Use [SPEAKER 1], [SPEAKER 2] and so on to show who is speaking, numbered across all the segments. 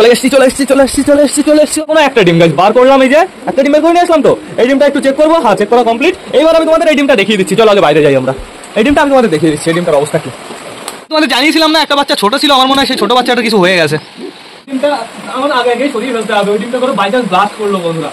[SPEAKER 1] চলে এসছি কোনো একটা ডিম গাইস বার করলাম, এই যে একটা ডিম বের করে নিয়ে আসলাম। তো এই ডিমটা একটু চেক করবো, হ্যাঁ চেক করা কমপ্লিট। এইবার আমি তোমাদের এই ডিমটা দেখিয়ে দিচ্ছি, চলো আগে বাইরে যাই আমরা। এই ডিমটা আমি তোমাদের দেখিয়ে দিচ্ছি, এই ডিমটার অবস্থা কি। তোমাদের জানিয়েছিলাম না একটা বাচ্চা ছোট ছিল, আমার মনে হয় সেই ছোট বাচ্চাটা কিছু হয়ে গেছে। ডিমটা আমার আগে আগেই সরিয়ে ফেলতে হবে, ওই ডিমটা করে বাই চান্স ব্লাস্ট করলো বন্ধুরা।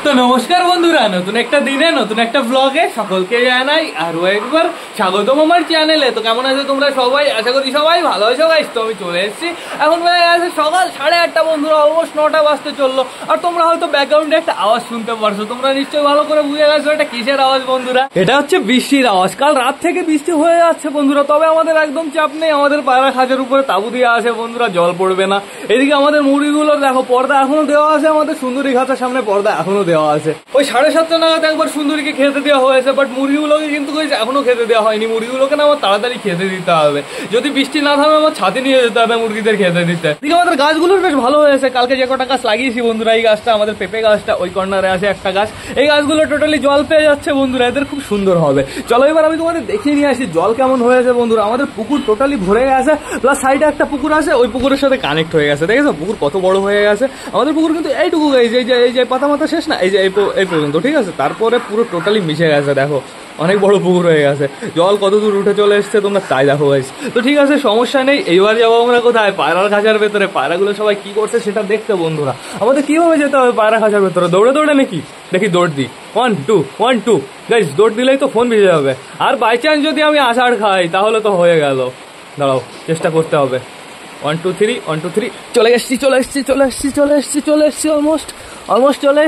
[SPEAKER 1] তো নমস্কার বন্ধুরা, নতুন একটা দিনে নতুন একটা ব্লগে সকলকে জানাই আরো একবার স্বাগতম আমার চ্যানেলে। তো কেমন আছে তোমরা সবাই? আশা করি সবাই ভালো আছো গাইস। তো আমি চলে এসেছি, এখন আছে সকাল 8:30 বন্ধুরা, অলমোস্ট 9টা বাজতে চললো। আর তোমরা হয়তো ব্যাকগ্রাউন্ডে একটা আওয়াজ শুনতে পারছো, তোমরা নিশ্চয়ই ভালো করে বুঝে গেছো এটা কিসের আওয়াজ বন্ধুরা। এটা হচ্ছে বৃষ্টির আওয়াজ। কাল রাত থেকে বৃষ্টি হয়ে যাচ্ছে বন্ধুরা, তবে আমাদের একদম চাপ নেই, আমাদের পায়রা খাঁচার উপরে তাবু দিয়ে আছে বন্ধুরা, জল পড়বে না। এদিকে আমাদের মুরগিগুলোর দেখো পর্দা এখনো দেওয়া আছে, আমাদের সুন্দরী খাঁচার সামনে পর্দা এখনো দেওয়া আছে। ওই 7:30 নাগাদ একবার সুন্দরীকে খেতে দেওয়া হয়েছে, বাট মুরগিগুলোকে কিন্তু এখনো খেতে দেওয়া হয়নি। মুরগিগুলোকে না আমার তাড়াতাড়ি খেতে দিতে হবে, যদি বৃষ্টি না থামে আমার ছাদে নিয়ে যেতে হবে মুরগিদের খেতে দিতে। এদিকে আমাদের গাছগুলোর বেশ ভালো হয়েছে, কালকে যে কটা গাছ লাগিয়েছি বন্ধুরা, এই গাছটা আমাদের পেঁপে গাছটা, ওই কর্নারে আছে একটা গাছ, এই গাছগুলো টোটালি জল পেয়ে যাচ্ছে বন্ধুরা, এদের খুব সুন্দর হবে। চলো এবার আমি তোমাদের দেখিয়ে নিয়ে আসি জল কেমন হয়েছে বন্ধুরা। আমাদের পুকুর টোটালি ভরে গেছে, প্লাস সাইডে একটা পুকুর আছে, ওই পুকুরের সাথে কানেক্ট হয়ে গেছে। দেখেছো পুকুর কত বড় হয়ে গেছে আমাদের পুকুর, কিন্তু এইটুকু এই যে পাতা মাথা শেষ না, এই পর্যন্ত, ঠিক আছে। তারপরে পুরো টোটালি মিশে গেছে, দেখো অনেক বড় পুকুর হয়ে গেছে, জল কত দূর উঠে চলে এসছে তোমরা তাই দেখো গাইস। তো ঠিক আছে, সমস্যা নেই। এইবার যাবো আমরা কোথায়? পায়রার খাঁচার ভেতরে। পায়রাগুলো সবাই কি করছে সেটা দেখতে বন্ধুরা। আমাদের কিভাবে যেতে হবে পায়রা খাঁচার ভেতরে? দৌড়ে দৌড়ে নাকি? দেখি দৌড় দিই, 1 2 গাইস, দৌড় দিলেই তো ফোন ভিজে যাবে। আর বাই চান্স যদি আমি আষাঢ় খাই তাহলে তো হয়ে গেল। দাঁড়াও, চেষ্টা করতে হবে। 1 2 3 চলে এসছি অলমোস্ট চলে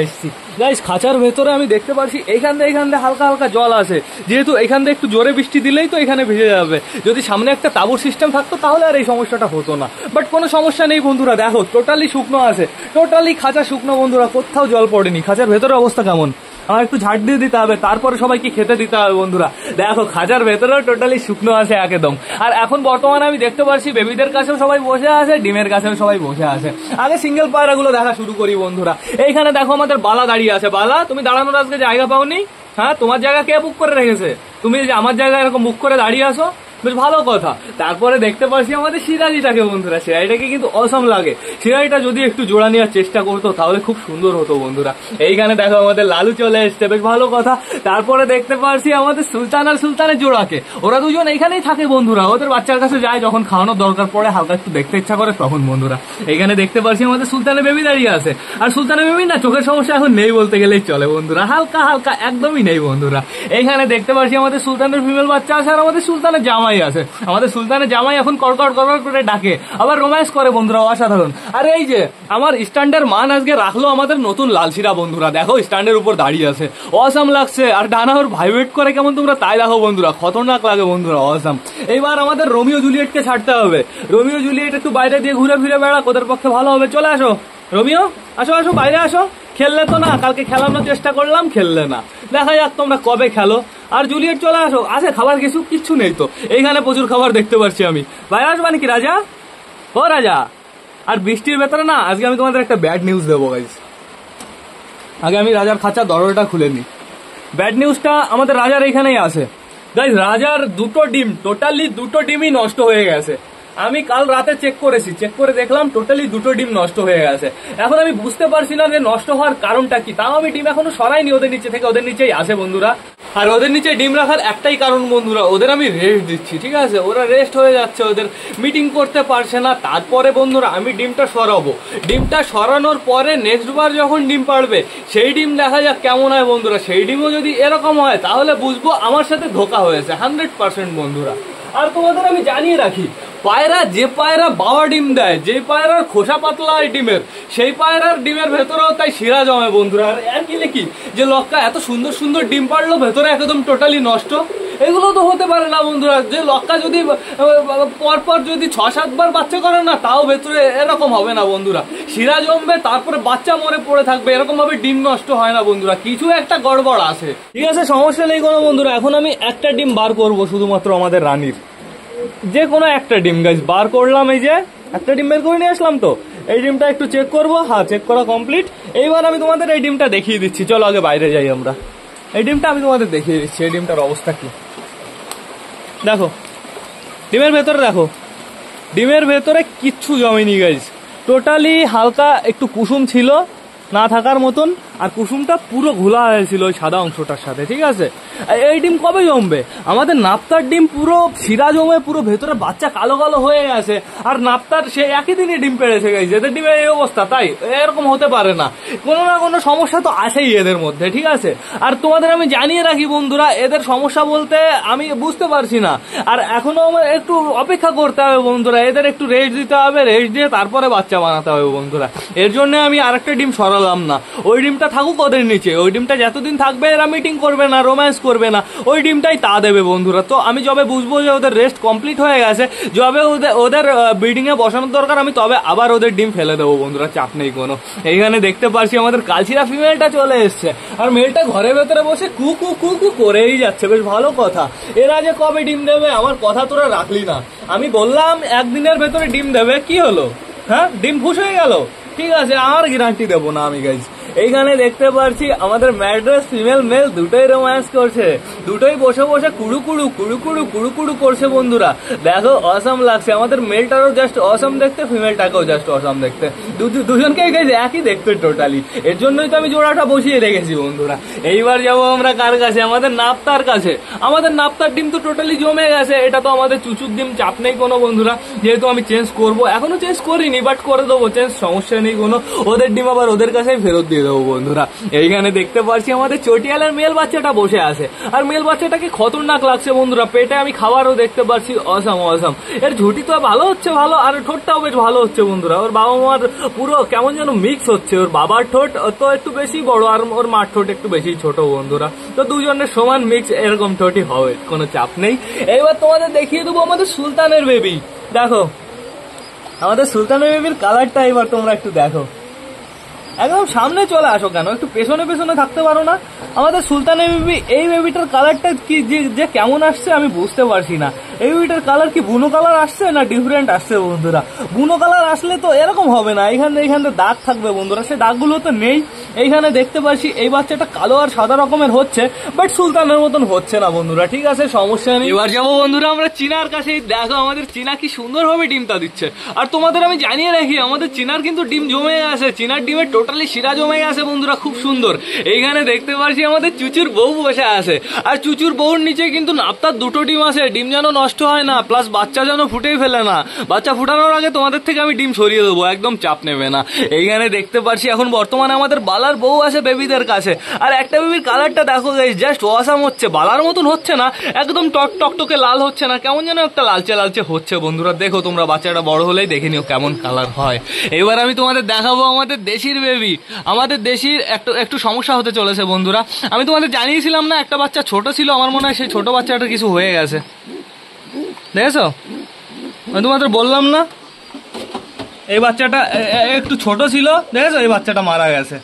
[SPEAKER 1] এসছি গাইস। খাঁচার ভেতরে আমি দেখতে পাচ্ছি এইখান দিয়ে হালকা হালকা জল আছে, যেহেতু এখান দিয়ে একটু জোরে বৃষ্টি দিলেই তো এখানে ভিজে যাবে। যদি সামনে একটা তাঁবুর সিস্টেম থাকতো তাহলে আর এই সমস্যাটা হতো না, বাট কোনো সমস্যা নেই বন্ধুরা। দেখো টোটালি শুকনো আছে, টোটালি খাঁচা শুকনো বন্ধুরা, কোথাও জল পড়েনি। খাঁচার ভেতরে অবস্থা কেমন? আমার একটু ঝাড় দিয়ে দিতে হবে, তারপরে সবাইকে খেতে দিতে হবে বন্ধুরা। দেখো খাঁচার ভেতরেও টোটালি শুকনো আছে একদম। আর এখন বর্তমানে আমি দেখতে পাচ্ছি বেবিদের কাছেও সবাই বসে আছে, ডিমের কাছেও সবাই বসে আছে। আগে সিঙ্গেল পায়রাগুলো দেখা শুরু করি বন্ধুরা। এইখানে দেখো আমাদের বালা দাঁড়িয়ে আছে। বালা, তুমি দাঁড়ানোর আজকে জায়গা পাওনি? হ্যাঁ, তোমার জায়গা কে বুক করে রেখেছে? তুমি যে আমার জায়গায় এরকম বুক করে দাঁড়িয়ে আসো, বেশ ভালো কথা। তারপরে দেখতে পাচ্ছি আমাদের সিরাজিটাকে বন্ধুরা, সিরাজিটাকে কিন্তু অসম লাগে। সিরাজিটা যদি একটু জোড়া নেওয়ার চেষ্টা করতো তাহলে খুব সুন্দর হতো বন্ধুরা। এইখানে দেখো আমাদের লালু চলে এসছে, বেশ ভালো কথা। তারপরে দেখতে পাচ্ছি আমাদের সুলতান আর সুলতানের জোড়াকে, ওরা দুজন এইখানেই থাকে বন্ধুরা, ওদের বাচ্চার কাছে যায় যখন খাওয়ানোর দরকার পড়ে, হালকা একটু দেখতে ইচ্ছা করে তখন বন্ধুরা। এইখানে দেখতে পাচ্ছি আমাদের সুলতানের বেবি দাঁড়িয়ে আছে। আর সুলতানের বেবি না চোখের সমস্যা এখন নেই বলতে গেলেই চলে বন্ধুরা, হালকা হালকা একদমই নেই বন্ধুরা। এইখানে দেখতে পাচ্ছি আমাদের সুলতানের ফিমেল বাচ্চা আছে, আর আমাদের সুলতানের জামাই আছে। আমাদের সুলতানের জামাই এখন কড়কড় করে ডাকে, আবার রোম্যান্স করে বন্ধুরা, অসাধারণ। আর এই যে আমার স্ট্যান্ডের মান আজকে রাখলো আমাদের নতুন লালশিরা বন্ধুরা, দেখো স্ট্যান্ডের উপর দাঁড়িয়ে আছে, অসাম লাগছে। আর ডানা ওর ভাইব্রেট করে কেমন তোমরা তাই দেখো বন্ধুরা, খতরনাক লাগে বন্ধুরা, অসাম। এইবার আমাদের রোমিও জুলিয়েটকে ছাড়তে হবে। রোমিও জুলিয়েট একটু বাইরে দিয়ে ঘুরে ফিরে বেড়া, ওদের পক্ষে ভালো হবে। চলে আসো রোমিও, আসো বাইরে আসো। খেললে তো না, কালকে খেলানোর চেষ্টা করলাম, খেললে না, দেখা যাক তোমরা কবে খেলো। আর জুলিয়েট চলে আসো। আছে খাবার কিচ্ছু নেই তো, এইখানে প্রচুর খাবার দেখতে পাচ্ছি আমি। বাইরে আসবা নাকি রাজা? ও রাজা। আর বৃষ্টির ভেতরে না আজকে আমি তোমাদের একটা ব্যাড নিউজ দেবো গাইস। আগে আমি রাজার খাঁচার দরজাটা খুলে নিই। ব্যাড নিউজটা আমাদের রাজার এইখানেই আছে গাইস। রাজার টোটালি দুটো ডিমই নষ্ট হয়ে গেছে। আমি কাল রাতে চেক করে দেখলাম টোটালি 2টো ডিম নষ্ট হয়ে গেছে। এখন আমি বুঝতে পারছি না যে নষ্ট হওয়ার কারণটা কি। তাও আমি ডিম এখনো সরাইনি ওদের নিচে থেকে, ওদের নিচেই আছে বন্ধুরা। আর ওদের নিচে ডিম রাখার একটাই কারণ বন্ধুরা, ওদের আমি রেস্ট দিচ্ছি, ঠিক আছে। ওরা রেস্ট হয়ে যাচ্ছে, ওদের মিটিং করতে পারছে না। তারপরে বন্ধুরা আমি ডিমটা সরাবো। ডিমটা সরানোর পরে নেক্সট বার যখন ডিম পাড়বে সেই ডিম দেখা যাক কেমন হয় বন্ধুরা। সেই ডিমও যদি এরকম হয় তাহলে বুঝবো আমার সাথে ধোকা হয়েছে 100% বন্ধুরা। আর তোমাদের আমি জানিয়ে রাখি, যে পায়রা বাবা ডিম দেয়, যে পায়রার খোসা পাতলা হয় ডিমের, সেই পায়রার ডিমের ভেতরেও তাই শিরা জমে বন্ধুরা। আর কি লিখি যে লক্কা এত সুন্দর সুন্দর ডিম পারলো, ভেতরে একদম টোটালি নষ্ট। এগুলো তো হতে পারে না বন্ধুরা, যে লক্কা যদি পরপর যদি 6-7 বার বাচ্চা করে না, তাও ভেতরে এরকম হবে না বন্ধুরা। শিরা জমবে, তারপরে বাচ্চা মরে পড়ে থাকবে, এরকম ভাবে ডিম নষ্ট হয় না বন্ধুরা, কিছু একটা গড়বড় আছে। ঠিক আছে, সমস্যা নেই কোনো বন্ধুরা। এখন আমি একটা ডিম বার করবো শুধুমাত্র আমাদের রানীর, যে কোনো একটা ডিম গাইস বার করলাম। এই যে একটা ডিম বের করে নিয়ে আসলাম। তো এই ডিমটা একটু চেক করবো, হ্যাঁ চেক করা কমপ্লিট। এইবার আমি তোমাদের এই ডিমটা দেখিয়ে দিচ্ছি, চলো আগে বাইরে যাই আমরা। এই ডিমটা আমি তোমাদের দেখিয়ে দিচ্ছি এই ডিমটার অবস্থা কি। দেখো ডিমের ভেতরে, দেখো ডিমের ভেতরে কিচ্ছু জমেনি গাইজ, টোটালি হালকা একটু কুসুম ছিল না থাকার মতন, আর কুসুমটা পুরো ঘোলা হয়েছিল ওই সাদা অংশটার সাথে, ঠিক আছে। এই ডিম কবে জমবে? আমাদের নাপ্তার ডিম পুরো শিরা জমে পুরো ভেতরে বাচ্চা কালো কালো হয়ে গেছে, আর নাপ্তার সে একই দিনে ডিম পেড়েছে গাইজ। এদের ডিমের এই অবস্থা, তাই এরকম হতে পারে না, কোনো না কোনো সমস্যা তো আছেই এদের মধ্যে, ঠিক আছে। আর তোমাদের আমি জানিয়ে রাখি বন্ধুরা, এদের সমস্যা বলতে আমি বুঝতে পারছি না, আর এখনো আমার একটু অপেক্ষা করতে হবে বন্ধুরা, এদের একটু রেস্ট দিতে হবে, রেস্ট দিয়ে তারপরে বাচ্চা বানাতে হবে বন্ধুরা। এর জন্য আমি আরেকটা ডিম সরালাম না, ওই ডিমটা থাকুক ওদের নিচে, ওই ডিমটা যতদিন থাকবে এরা মিটিং করবে না, রোম্যান্স করবে না, ওই ডিমটাই তা দেবে বন্ধুরা। তো আমি যবে বুঝবো যে ওদের রেস্ট কমপ্লিট হয়ে গেছে, যবে ওদের ব্রিডিং এ বসানোর দরকার, আমি তবে আবার ওদের ডিম ফেলে দেবো বন্ধুরা, চাপ নেই কোনো। এইখানে দেখতে পাচ্ছি আমাদের কালচিরা ফিমেলটা চলে এসছে, আর মেলটা ঘরের ভেতরে বসে কু কু কু কু করেই যাচ্ছে, বেশ ভালো কথা। এরা যে কবে ডিম দেবে আমার কথা তোরা রাখলি না, আমি বললাম একদিনের ভেতরে ডিম দেবে, কি হলো? হ্যাঁ, ডিম ফুস হয়ে গেল, ঠিক আছে, আর গ্যারান্টি দেবো না আমি গাইজ। এইখানে দেখতে পাচ্ছি আমাদের ম্যাড্রেস ফিমেল মেল দুটোই রোম্যান্স করছে, দুটোই বসে বসে কুড়ু কুড়ু কুড়ু কুড়ু কুড়ু কুড়ু করছে বন্ধুরা। দেখো অসম লাগছে, আমাদের মেলটারও জাস্ট অসম দেখতে, ফিমেলটাকেও জাস্ট অসম দেখতে, দুজনকে একই দেখতে টোটালি। এর জন্যই তো আমি জোড়াটা বসিয়ে রেখেছি বন্ধুরা। এইবার যাবো আমরা কার কাছে? আমাদের নাপ্তার কাছে। আমাদের নাপ্তার ডিম তো টোটালি জমে গেছে, এটা তো আমাদের চুচুর ডিম, চাপ নেই কোনো বন্ধুরা, যেহেতু আমি চেঞ্জ করবো, এখনো চেঞ্জ করিনি বাট করে দেবো চেঞ্জ, সমস্যা নেই কোনো। ওদের ডিম আবার ওদের কাছেই ফেরত দিয়ে দেবো বন্ধুরা। এইখানে দেখতে পাচ্ছি আমাদের চটিয়ালের মেল বাচ্চাটা বসে আছে, আর মেল বাচ্চাটাকে খতরনাক লাগছে বন্ধুরা, পেটে আমি খাবারও দেখতে পাচ্ছি, অসাম অসাম। এর ঝুটি তো ভালো হচ্ছে ভালো, আর ঠোঁটটাও বেশ ভালো হচ্ছে বন্ধুরা। ওর বাবা মার পুরো কেমন যেন মিক্স হচ্ছে, ওর বাবার ঠোঁট তো একটু বেশি বড় আর ওর মার ঠোঁট একটু বেশি ছোট বন্ধুরা, তো দুজনের সমান মিক্স এরকম ঠোঁটই হবে, কোনো চাপ নেই। এইবার তোমাদের দেখিয়ে দেবো আমাদের সুলতানের বেবি। দেখো আমাদের সুলতানের বেবির কালারটা এবার তোমরা একটু দেখো, একদম সামনে চলে আসো, কেন একটু পেছনে পেছনে থাকতে পারো না? আমাদের সুলতানের বেবি, এই বেবিটার কালারটা কি যে কেমন আসছে আমি বুঝতে পারছি না। এই বেবিটার কালার কি বুনো কালার আসছে না ডিফারেন্ট আসছে বন্ধুরা? বুনো কালার আসলে তো এরকম হবে না, এইখানে দাগ থাকবে বন্ধুরা, সে দাগগুলো তো নেই। এইখানে দেখতে পাচ্ছি এই বাচ্চাটা কালো আর সাদা রকমের হচ্ছে, বাট সুলতানের মতন হচ্ছে না বন্ধুরা, ঠিক আছে, সমস্যা নেই। এবার যাবো বন্ধুরা আমরা চীনার কাছে। দেখো আমাদের চীনা কি সুন্দরভাবে ডিমটা দিচ্ছে, আর তোমাদের আমি জানিয়ে রাখি আমাদের চীনার কিন্তু ডিম জমে গেছে, চীনার ডিমের টোটালি শিরা জমে গেছে বন্ধুরা, খুব সুন্দর। এইখানে দেখতে পাচ্ছি আমাদের চুচুর বউ বসে আছে, আর চুচুর বউর নিচে কিন্তু নাপ্তার দুটো ডিম আছে, ডিম যেন নষ্ট হয় না, প্লাস বাচ্চা যেন ফুটেই ফেলে না। বাচ্চা ফুটানোর আগে তোমাদের থেকে আমি ডিম সরিয়ে দেবো, একদম চাপ নেবে না। এইখানে দেখতে পাচ্ছি এখন বর্তমানে আমাদের বালার বউ আছে বেবিদের কাছে, আর একটা বেবির কালারটা দেখো গাইস, জাস্ট অসাম হচ্ছে, বালার মতন হচ্ছে না, একদম টকটকে লাল হচ্ছে না, কেমন যেন একটা লালচে লালচে হচ্ছে বন্ধুরা। দেখো তোমরা, বাচ্চাটা বড় হলেই দেখে নিও কেমন কালার হয়। এবার আমি তোমাদের দেখাবো আমাদের দেশির বেবি। আমাদের দেশির একটু সমস্যা হতে চলেছে বন্ধুরা। আমি তোমাদের জানিয়েছিলাম না একটা বাচ্চা ছোট ছিল, আমার মনে হয় সেই ছোট বাচ্চাটা কিছু হয়ে গেছে, দেখেছো? আমি তোমাদের বললাম না এই বাচ্চাটা একটু ছোট ছিল, দেখেছো? এই বাচ্চাটা মারা গেছে।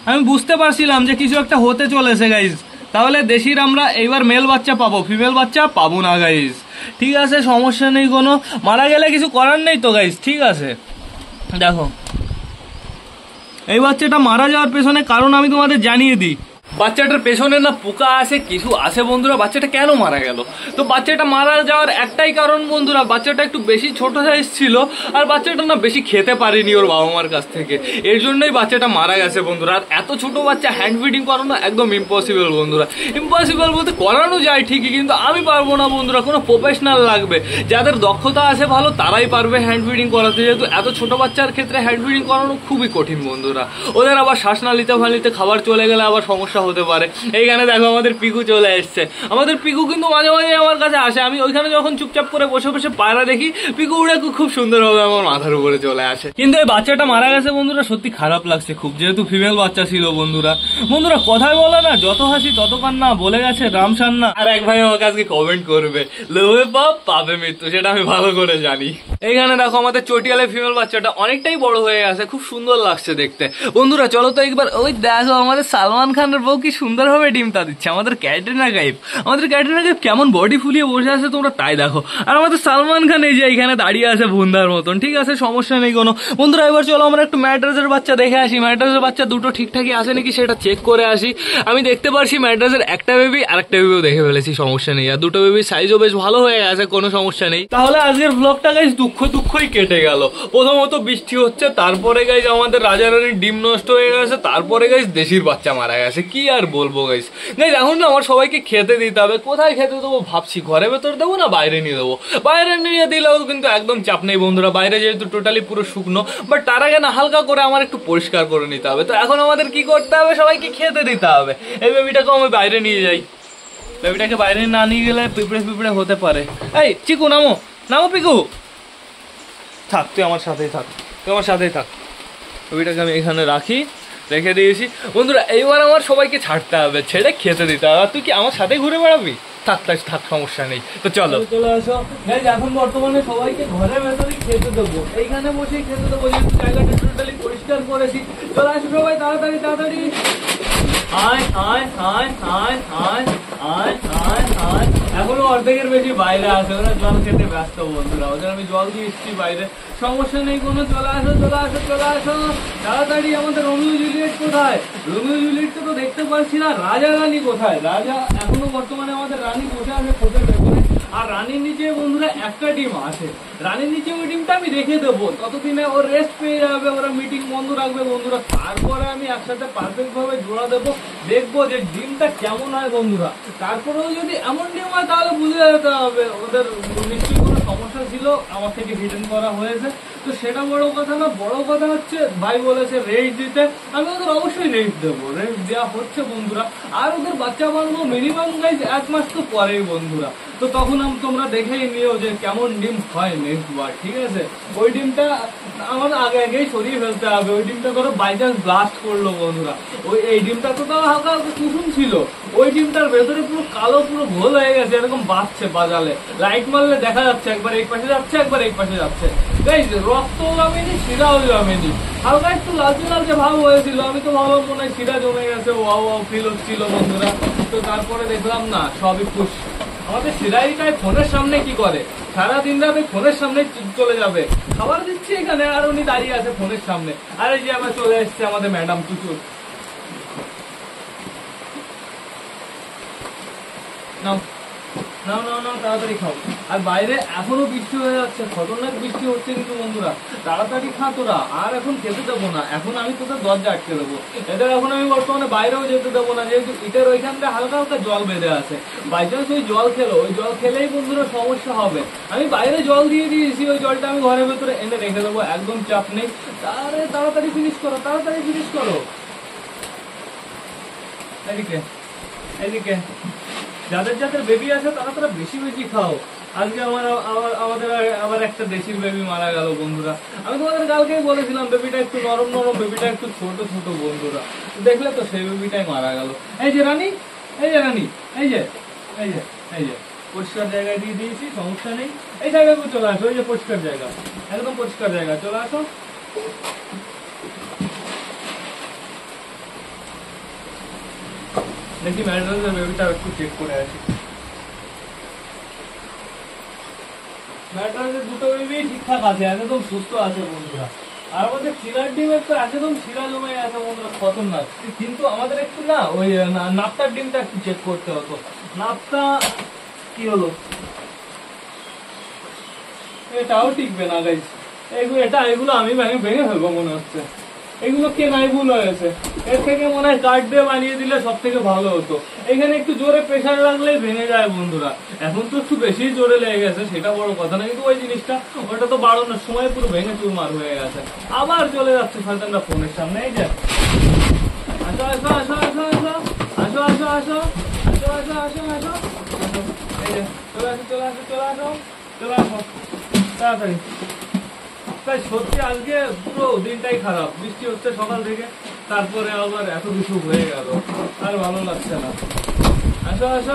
[SPEAKER 1] আমি বুঝতে পারছিলাম যে কিছু একটা হতে চলেছে গাইজ, তাহলে দেশির আমরা এইবার মেল বাচ্চা পাবো, ফিমেল বাচ্চা পাবো না গাইজ, ঠিক আছে, সমস্যা নেই কোনো, মারা গেলে কিছু করার নেই তো গাইজ, ঠিক আছে। দেখো এই বাচ্চাটা মারা যাওয়ার পেছনে কারণ আমি তোমাদের জানিয়ে দিই। বাচ্চাটার পেছনে না পোকা আছে, কিছু আছে বন্ধুরা। বাচ্চাটা কেন মারা গেল? তো বাচ্চাটা মারা যাওয়ার একটাই কারণ বন্ধুরা, বাচ্চাটা একটু বেশি ছোট সাইজ ছিল, আর বাচ্চাটা না বেশি খেতে পারেনি ওর বাবা মার কাছ থেকে, এর জন্যই বাচ্চাটা মারা গেছে বন্ধুরা। আর এত ছোট বাচ্চা হ্যান্ড ফিডিং করানো একদম ইম্পসিবল বন্ধুরা। ইম্পসিবল বলতে করানো যায় ঠিকই, কিন্তু আমি পারবো না বন্ধুরা, কোনো প্রফেশনাল লাগবে, যাদের দক্ষতা আছে ভালো তারাই পারবে হ্যান্ড ফিডিং করাতে, যেহেতু এত ছোট বাচ্চার ক্ষেত্রে হ্যান্ড ফিডিং করানো খুবই কঠিন বন্ধুরা। ওদের আবার শ্বাসনালীতে ফালিতে খাবার চলে গেলে আবার সমস্যা হতে পারে। এইখানে দেখো আমাদের পিকু চলে এসছে। আমাদের পিকু কিন্তু মাঝে মাঝে আমার কাছে আসে, আমি ওইখানে যখন চুপচাপ করে বসে বসে পায়রা দেখি, পিকু উড়ে খুব সুন্দরভাবে আমার মাথার উপরে চলে আসে। কিন্তু এই বাচ্চাটা মারা গেছে বন্ধুরা, সত্যি খারাপ লাগছে খুব, যেহেতু ফিমেল বাচ্চা ছিল বন্ধুরা। বন্ধুরা কথায় বলে না, যত হাসি তত কান্না, বলে গেছে রামসান্না। আর এক ভাই আমাকে আজকে কমেন্ট করবে, লোভে পাপ পাবে মৃত্যু, সেটা আমি ভালো করে জানি। এইখানে দেখো আমাদের চটিয়ালের ফিমেল বাচ্চাটা অনেকটাই বড় হয়ে গেছে, খুব সুন্দর লাগছে দেখতে। বন্ধুরা চলো তো একবার ওই দেখো আমাদের সালমান খানের বউ কি সুন্দরভাবে ডিমটা দিচ্ছে, আমাদের ক্যাটরিনা কাইফ। আমাদের ক্যাটরিনা কাইফ কেমন বডি ফুলিয়ে বসে আছে তোমরা তাই দেখো, আর আমাদের সালমান খান এই যে এইখানে দাঁড়িয়ে আছে ভুন্দার মতন। ঠিক আছে, সমস্যা নেই কোনো। বন্ধুরা এবার চলো আমরা একটু ম্যাড্রাসের বাচ্চা দেখে আসি, ম্যাড্রাসের বাচ্চা দুটো ঠিকঠাকই আছে নাকি সেটা চেক করে আসি। আমি দেখতে পারছি ম্যাড্রাসের একটা বেবি আর একটা বেবিও দেখে ফেলেছি, সমস্যা নেই। আর দুটো বেবির সাইজও বেশ ভালো হয়ে গেছে, কোনো সমস্যা নেই। তাহলে আজকের ব্লগটা গাইস দুঃখই কেটে গেল। প্রথমত বৃষ্টি হচ্ছে, তারপরে গাইস আমাদের রাজা রানীর ডিম নষ্ট হয়ে গেছে, তারপরে গাইস দেশির বাচ্চা মারা গেছে। কি আর বলবো গাইস। এখন না আমার সবাইকে খেতে দিতে হবে। কোথায় খেতে দেবো ভাবছি, ঘরের ভেতর দেবো না বাইরে নিয়ে দেবো। বাইরে নিয়ে দিলেও কিন্তু একদম চাপ নেই বন্ধুরা, বাইরে যেহেতু টোটালি পুরো শুকনো। বাট তার আগে না হালকা করে আমার একটু পরিষ্কার করে নিতে হবে। তো এখন আমাদের কি করতে হবে, সবাইকে খেতে দিতে হবে। এই বেবিটাকে আমি বাইরে নিয়ে যাই, বেবিটাকে বাইরে না নিয়ে গেলে পিঁপড়ে হতে পারে। এই চিকু নামো, নামো পিকু, থাক তুই আমার সাথেই থাক, তুই আমার সাথেই থাক। বেবিটাকে আমি এখানে রেখে দিয়েছি। বন্ধুরা এইবার আমার সবাইকে ছাড়তে হবে, ছেড়ে খেতে দিতে হবে। আর তুই কি আমার সাথে ঘুরে বেড়াবি? থাক সমস্যা নেই। তো চলো চলে আসো। এখন বর্তমানে সবাইকে ঘরের ভেতরে খেতে দেবো, এইখানে বসেই খেতে দেবো, যেহেতু জায়গাটা টোটালি পরিষ্কার করেছি। চলে আসো সবাই তাড়াতাড়ি। এখনো অর্ধেকের বেশি বাইরে আছে, ওরা জল খেতে ব্যস্ত বন্ধুরা। ওদের আমি জল দিয়ে এসছি বাইরে, সমস্যা নেই কোনো। চলে আসো তাড়াতাড়ি। আমাদের রোমিও জুলিয়েট কোথায়? রোমিও জুলিয়েটকে তো দেখতে পাচ্ছি না। রাজা রানী কোথায়? রাজা এখনো বর্তমানে আমাদের রানী বসে আছে খোঁজের ভেতরে। আর রানীর নিচে বন্ধুরা একটা ডিম আছে, রানীর নিচে ওই ডিমটা আমি রেখে দেবো। ততদিনে ওর রেস্ট পেয়ে যাবে, ওরা মিটিং বন্ধ রাখবে বন্ধুরা। তারপরে আমি একসাথে পারফেক্ট ভাবে জোড়া দেবো, দেখবো যে ডিমটা কেমন হয় বন্ধুরা। তারপরেও যদি এমন ডিম হয় তাহলে বুঝে যেতে হবে ওদের নিশ্চয়ই কোনো সমস্যা ছিল, আমার থেকে রিটার্ন করা হয়েছে। তো সেটা বড় কথা না, বড় কথা হচ্ছে ভাই বলেছে রেস্ট দিতে, আমি ওদের অবশ্যই রেস্ট দেবো। রেস্ট দেওয়া হচ্ছে বন্ধুরা। আর ওদের বাচ্চা বানাবো মিনিমাম গাইজ 1 মাস তো পরেই বন্ধুরা। তো তখন তোমরা দেখেই নিও যে কেমন ডিম হয় নেক্সট বার। ঠিক আছে, ওই ডিমটা আমার আগেই সরিয়ে ফেলতে হবে। ওই ডিমটা ধরো বাই চান্স ব্লাস্ট করলো বন্ধুরা, এই ডিমটা তো তাও হালকা কুসুম ছিল, ওই ডিমটার ভেতরে পুরো কালো, পুরো ঘোল হয়ে গেছে, এরকম বাজছে বাজালে। লাইট মারলে দেখা যাচ্ছে একবার এই পাশে যাচ্ছে, একবার এই পাশে যাচ্ছে। রক্তও জমেনি, শিরাও জমেনি, হালকা একটু লালচে ভাব হয়েছিল। আমি তো ভাবলাম মনে হয় শিরা জমে গেছে, ওয়াও ফিল হচ্ছিল বন্ধুরা। তো তারপরে দেখলাম না, সবই খুশ। আমাদের সিরাইটাই ফোনের সামনে কি করে, সারাদিন রাতে ফোনের সামনে চলে যাবে। খাবার দিচ্ছি এখানে আর উনি দাঁড়িয়ে আছে ফোনের সামনে। আরে যে আবার চলে এসছে আমাদের ম্যাডাম চুচুর। নাও তাড়াতাড়ি খাও। আর বাইরে এখনো বৃষ্টি হয়ে যাচ্ছে, খতরনাক বৃষ্টি হচ্ছে কিন্তু বন্ধুরা। তাড়াতাড়ি খা তোরা, আর এখন খেতে দেবো না। এখন আমি তোদের দরজা আটকে দেবো এদের। এখন আমি বর্তমানে বাইরেও যেতে দেবো না, যেহেতু ইটের ওইখানটা হালকা জল বেঁধে আছে। বাই চান্স ওই জল খেলেই বন্ধুরা সমস্যা হবে। আমি বাইরে জল দিয়ে দিয়েছি, ওই জলটা আমি ঘরের ভেতরে এনে রেখে দেবো, একদম চাপ নেই। তাড়াতাড়ি ফিনিশ করো। এদিকে যাদের বেবি আছে তারা বেশি খাও। আজকে আমাদের আবার একটা দেশির বেবি মারা গেল বন্ধুরা। আমি তোমাদের কালকেই বলেছিলাম বেবিটা একটু নরম, বেবিটা একটু ছোট বন্ধুরা। দেখলে তো সেই বেবিটাই মারা গেল। এই যে রানী, এই যে পরিষ্কার জায়গায় দিয়ে দিয়েছি, সমস্যা নেই। এই জায়গায় চলে আসো, ওই যে পরিষ্কার জায়গা, একদম পরিষ্কার জায়গা, চলে আসো। দেখি ম্যাডামের বেবিটা একটু চেক করে আসি। ম্যাডামের দুটো বেবি ঠিকঠাক আছে, একদম সুস্থ আছে বন্ধুরা। আর আমাদের শিরার ডিমের তো একদম শিরা জমে আছে বন্ধুরা, খতরনাক। কিন্তু আমাদের একটু না ওই নাপ্তার ডিমটা একটু চেক করতে হতো। নাপ্তা কি হলো, এটাও টিকবে না গাইস। এগুলো আমি ভেঙে ফেলবো মনে হচ্ছে। এগুলো কে নাই ভুল হয়েছে, এর থেকে মনে হয় কাঠ দিয়ে বানিয়ে দিলে সব থেকে ভালো হতো। এখানে একটু জোরে প্রেশার লাগলেই ভেঙে যায় বন্ধুরা। এখন তো একটু বেশি জোরে লেগে গেছে, সেটা বড় কথা না, কিন্তু ওই জিনিসটা ওটা তো বাড়ানোর সময় পুরো ভেঙে চুরমার হয়ে গেছে। আবার চলে যাচ্ছে শয়তানরা ফোনের সামনে। এই যে আসো, এই যে চলে আসো তাড়াতাড়ি। তাই সত্যি আজকে পুরো দিনটাই খারাপ, বৃষ্টি হচ্ছে সকাল থেকে, তারপরে আবার এত কিছু হয়ে গেল, আর ভালো লাগছে না।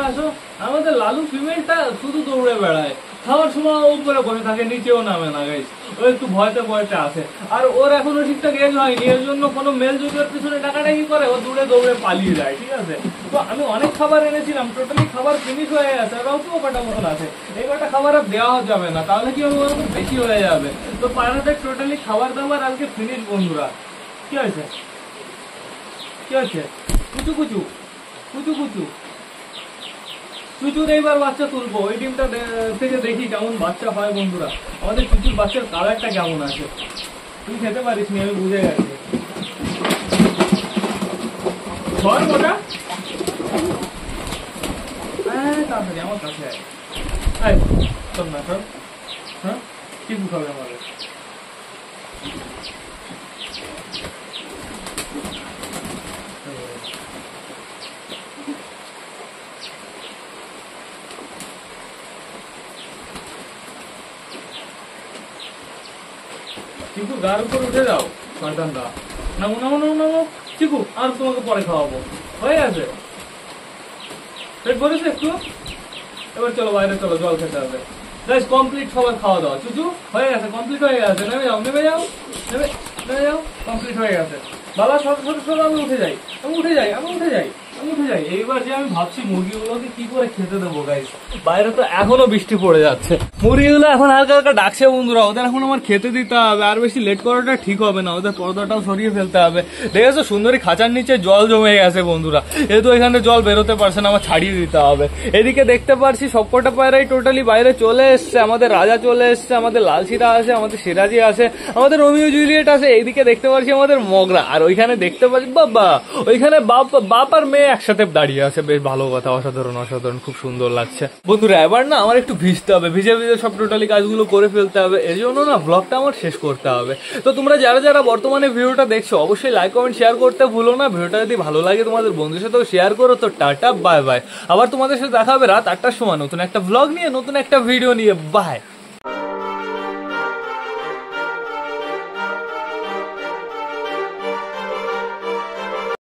[SPEAKER 1] আসো, আমাদের লালু ফিমেলটা শুধু দৌড়ে বেড়ায়, খাওয়ার সময় উপরে বসে থাকে, নিচেও নামে না গাইস, ও একটু ভয়তে ভয়তে আসে। আর ওর এখনো ঠিকঠাক এজ হয়নি, এর জন্য কোনো মেল যদি ওর পিছনে টাকাটাকি করে ও দূরে দৌড়ে পালিয়ে যায়, ঠিক আছে। তো আমি অনেক খাবার এনেছিলাম, টোটালি খাবার ফিনিশ হয়ে গেছে, আর অল্প কটা মতন আছে। এই কটা খাবার আর দেওয়া যাবে না, তাহলে কি হবে, ওরকম বেশি হয়ে যাবে। তো পায়রাদের টোটালি খাবার দাবার আজকে ফিনিশ বন্ধুরা। কি হয়েছে, কি হয়েছে? কুচু কুচু কুচু কুচু চুচুর এইবার বাচ্চা তুলবো, ওই ডিমটা থেকে দেখি কেমন বাচ্চা হয় বন্ধুরা। আমাদের চুচুর বাচ্চার কালারটা কেমন আছে, তুই খেতে পারিস নি, আমি বুঝে গেছি। ধর ওটা, তাড়াতাড়ি আমার কাছে আয়, চল না সর। হ্যাঁ, কি খাবে আমাদের? চিকু গার উপর উঠে যাও, শয়তানটা। নামো নামো নামো নামো চিকু, আর তোমাকে পরে খাওয়াবো, হয়ে গেছে পেট ভরেছে একটু। এবার চলো বাইরে চলো, জল খেতে হবে। গাইস কমপ্লিট সবার খাওয়া দাওয়া, চুচু হয়ে গেছে, কমপ্লিট হয়ে গেছে। নেমে যাও নেমে যাও নেমে নেমে যাও, কমপ্লিট হয়ে গেছে। বাবা ছোট ছোট ছোট, আমি উঠে যাই আমি উঠে যাই আমি উঠে যাই আমি উঠে যাই। এইবার যে আমি ভাবছি মুরগিগুলোকে কি করে খেতে দেবো গাইস, বাইরে তো এখনো বৃষ্টি পড়ে যাচ্ছে। মুরগিগুলো এখন হালকা হালকা ডাকছে বন্ধুরা, ওদের এখন আমার খেতে দিতে হবে, আর বেশি লেট করাটা ঠিক হবে না, ওদের পর্দাটাও সরিয়ে ফেলতে হবে। দেখেছো সুন্দরী খাঁচার নিচে জল জমে গেছে বন্ধুরা, যেহেতু এখানে জল বেরোতে পারছে না, আমার ছাড়িয়ে দিতে হবে। এদিকে দেখতে পারছি সবকটা পায়রাই টোটালি বাইরে চলে এসছে, আমাদের রাজা চলে এসছে, আমাদের লালশিরা আছে, আমাদের সিরাজি আছে, আমাদের রোমিও জুলিয়েট আছে। এইদিকে দেখতে পারছি আমাদের মগরা, আর ওইখানে দেখতে পাচ্ছি বাবা, ওইখানে বাপ আর মেয়ে একসাথে দাঁড়িয়ে আছে। বেশ ভালো কথা, অসাধারণ অসাধারণ, খুব সুন্দর লাগছে বন্ধুরা। এবার না আমার একটু ভিজতে হবে, ভিজে ভিজে সব টোটালি কাজগুলো করে ফেলতে হবে, এর জন্য না ব্লগটা আমার শেষ করতে হবে। তো তোমরা যারা যারা বর্তমানে ভিডিওটা দেখছো অবশ্যই লাইক কমেন্ট শেয়ার করতে ভুলো না। ভিডিওটা যদি ভালো লাগে তোমাদের বন্ধুদের সাথেও শেয়ার করো। তো টাটা বাই বাই, আবার তোমাদের সাথে দেখা হবে রাত 8টার সময় নতুন একটা ব্লগ নিয়ে, নতুন একটা ভিডিও নিয়ে। বাই।